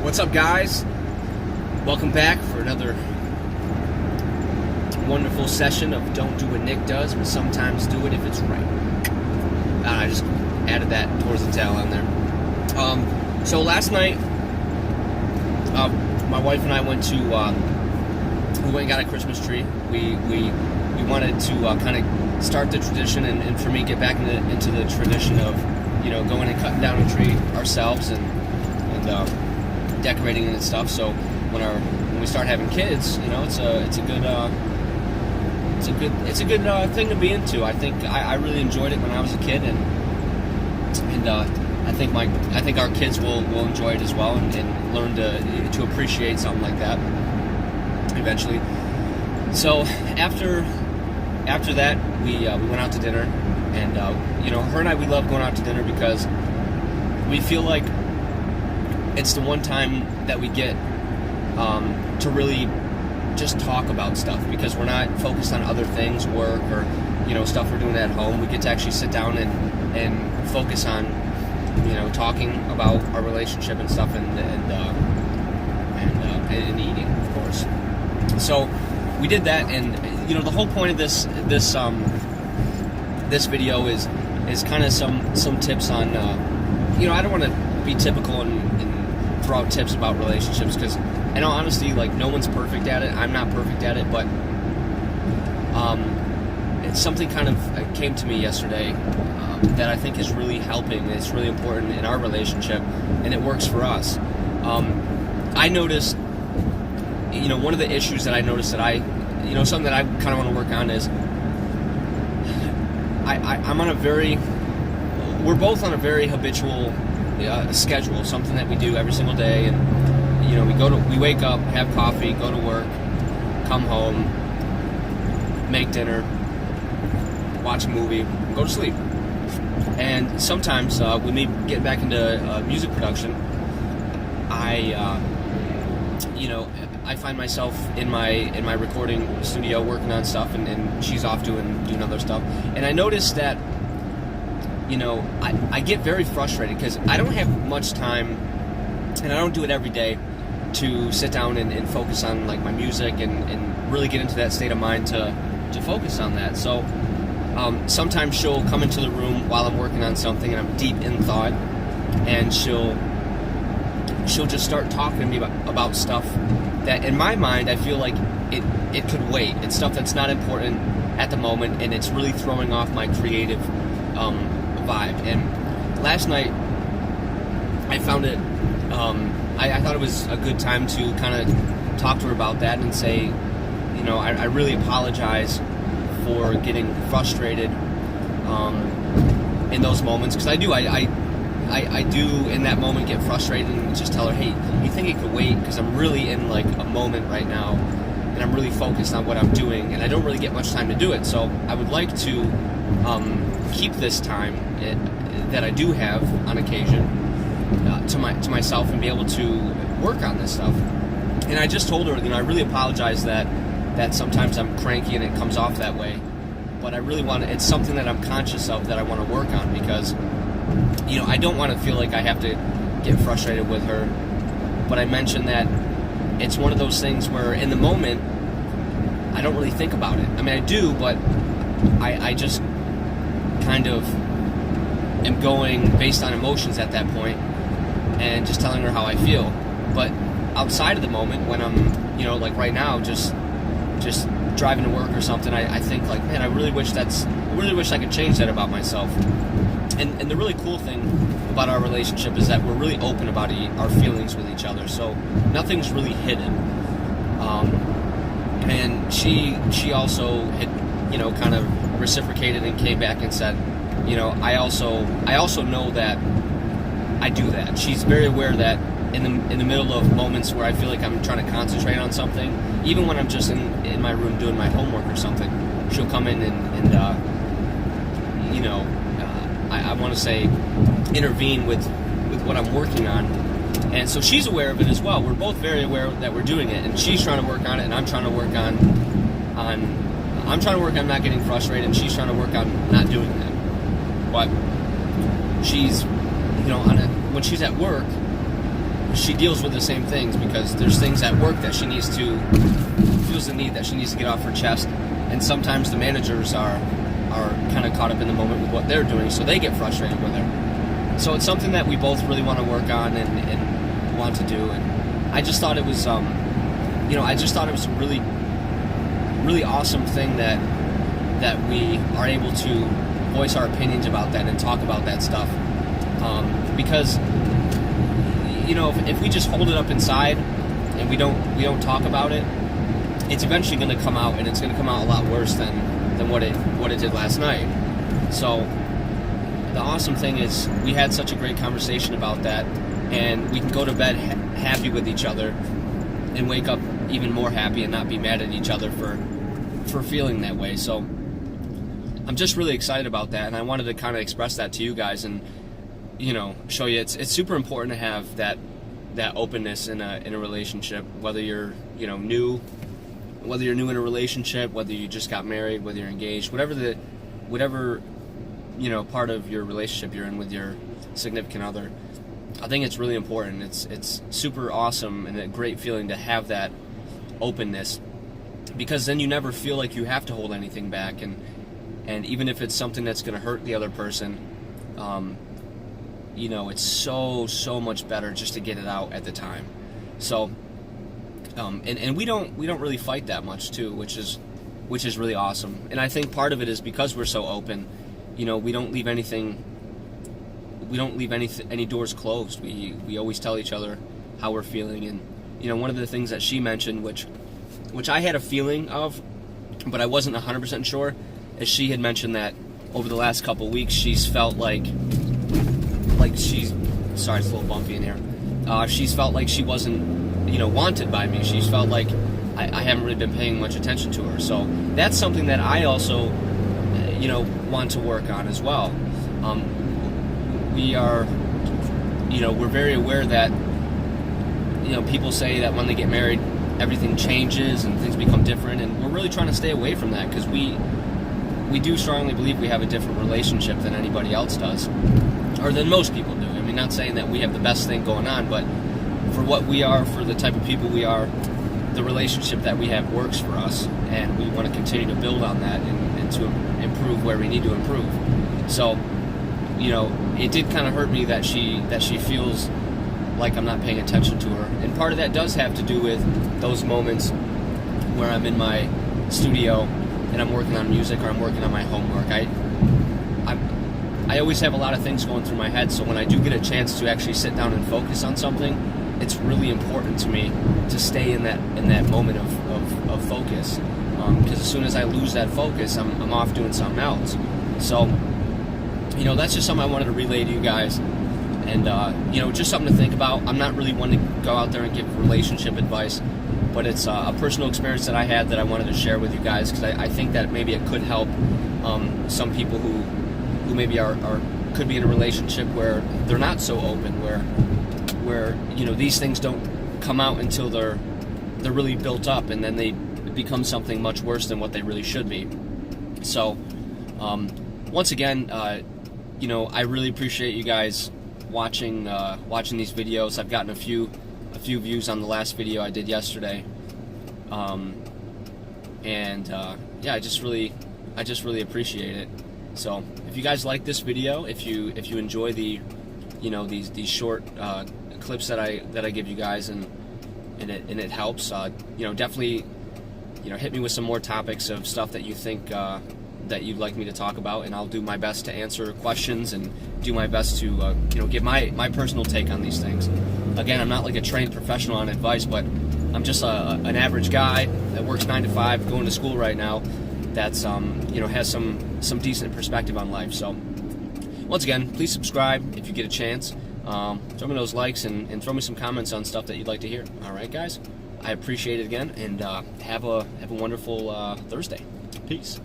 What's up, guys? Welcome back for another wonderful session of Don't Do What Nick Does, but sometimes do it if it's right. I just added that towards the tail end there. So last night, my wife and I went to we went and got a Christmas tree. We wanted to kind of start the tradition, and for me, get back into the tradition of going and cutting down a tree ourselves and decorating it and stuff. So when we start having kids, it's a good thing to be into. I think I really enjoyed it when I was a kid, and I think our kids will enjoy it as well, and learn to appreciate something like that eventually. So after that, we went out to dinner, and her and I, we love going out to dinner because we feel like it's the one time that we get to really just talk about stuff, because we're not focused on other things, work or stuff we're doing at home. We get to actually sit down and focus on talking about our relationship and stuff, and eating, of course. So we did that, and the whole point of this video is kind of some tips on I don't want to be typical and throw out tips about relationships, because I know, honestly, like, no one's perfect at it. I'm not perfect at it, but it's something kind of came to me yesterday that I think is really helping. It's really important in our relationship, and it works for us. I noticed, one of the issues that I noticed that something that I kind of want to work on is we're both on a very habitual schedule, something that we do every single day, and we wake up, have coffee, go to work, come home, make dinner, watch a movie, go to sleep. And sometimes when we get back into music production, I find myself in my recording studio working on stuff, and she's off doing other stuff. And I noticed that I get very frustrated because I don't have much time, and I don't do it every day, to sit down and focus on, like, my music and really get into that state of mind to focus on that. So sometimes she'll come into the room while I'm working on something and I'm deep in thought, and she'll just start talking to me about stuff that, in my mind, I feel like it could wait. It's stuff that's not important at the moment, and it's really throwing off my creative vibe. And last night I found it I thought it was a good time to kind of talk to her about that and say, I really apologize for getting frustrated in those moments, because I do in that moment get frustrated and just tell her, hey, you think it could wait, because I'm really in, like, a moment right now, and I'm really focused on what I'm doing, and I don't really get much time to do it. So I would like to keep this time that I do have on occasion to myself, and be able to work on this stuff. And I just told her, I really apologize that sometimes I'm cranky and it comes off that way, but I really it's something that I'm conscious of that I want to work on, because I don't want to feel like I have to get frustrated with her. But I mentioned that it's one of those things where in the moment I don't really think about it. I mean, I do, but I just kind of am going based on emotions at that point, and just telling her how I feel. But outside of the moment, when I'm, like right now, just driving to work or something, I think, like, man, I really wish I could change that about myself. And the really cool thing about our relationship is that we're really open about our feelings with each other, so nothing's really hidden. And she also had, kind of reciprocated and came back and said, I also know that I do that. She's very aware that in the middle of moments where I feel like I'm trying to concentrate on something, even when I'm just in my room doing my homework or something, she'll come in and I want to say intervene with what I'm working on. And so she's aware of it as well. We're both very aware that we're doing it, and she's trying to work on it, and I'm trying to work on not getting frustrated, and she's trying to work on not doing that. But she's, when she's at work, she deals with the same things, because there's things at work that she feels the need that she needs to get off her chest, and sometimes the managers are kind of caught up in the moment with what they're doing, so they get frustrated with her. So it's something that we both really want to work on and want to do. And I just thought it was, a really, really awesome thing that we are able to voice our opinions about that and talk about that stuff. Because, if we just hold it up inside and we don't talk about it, it's eventually going to come out, and it's going to come out a lot worse than what it did last night. So the awesome thing is we had such a great conversation about that, and we can go to bed happy with each other and wake up even more happy and not be mad at each other for feeling that way. So I'm just really excited about that, and I wanted to kind of express that to you guys and show you it's super important to have that openness in a relationship, whether you're new in a relationship, whether you just got married, whether you're engaged, whatever part of your relationship you're in with your significant other. I think it's really important. It's super awesome and a great feeling to have that openness, because then you never feel like you have to hold anything back, and even if it's something that's going to hurt the other person, it's so much better just to get it out at the time. So and we don't really fight that much too, which is really awesome. And I think part of it is because we're so open. We don't leave any doors closed. We always tell each other how we're feeling. And one of the things that she mentioned, which I had a feeling of, but I wasn't 100% sure, is she had mentioned that over the last couple weeks she's felt like she's, sorry, it's a little bumpy in here. She's felt like she wasn't wanted by me. She's felt like I haven't really been paying much attention to her. So that's something that I also want to work on as well. We're very aware that people say that when they get married everything changes and things become different, and we're really trying to stay away from that, because we do strongly believe we have a different relationship than anybody else does, or than most people do. I mean, not saying that we have the best thing going on, but for what we are, for the type of people we are, the relationship that we have works for us, and we want to continue to build on that and to improve where we need to improve. So, it did kind of hurt me that she feels like I'm not paying attention to her, and part of that does have to do with those moments where I'm in my studio and I'm working on music or I'm working on my homework. I always have a lot of things going through my head, so when I do get a chance to actually sit down and focus on something, it's really important to me to stay in that moment of focus, because as soon as I lose that focus, I'm off doing something else. So that's just something I wanted to relay to you guys, and just something to think about. I'm not really one to go out there and give relationship advice, but it's a personal experience that I had that I wanted to share with you guys, because I think that maybe it could help some people who maybe could be in a relationship where they're not so open, where these things don't come out until they're really built up, and then they become something much worse than what they really should be. So once again, I really appreciate you guys watching these videos. I've gotten a few views on the last video I did yesterday, I just really appreciate it. So if you guys like this video, if you enjoy the these short clips that I give you guys, and it helps, definitely hit me with some more topics of stuff that you think that you'd like me to talk about, and I'll do my best to answer questions and do my best to give my personal take on these things. Again, I'm not like a trained professional on advice, but I'm just an average guy that works 9 to 5, going to school right now, that's has some decent perspective on life. So once again, please subscribe if you get a chance. Throw me those likes and throw me some comments on stuff that you'd like to hear. All right, guys, I appreciate it again, and have a wonderful Thursday. Peace.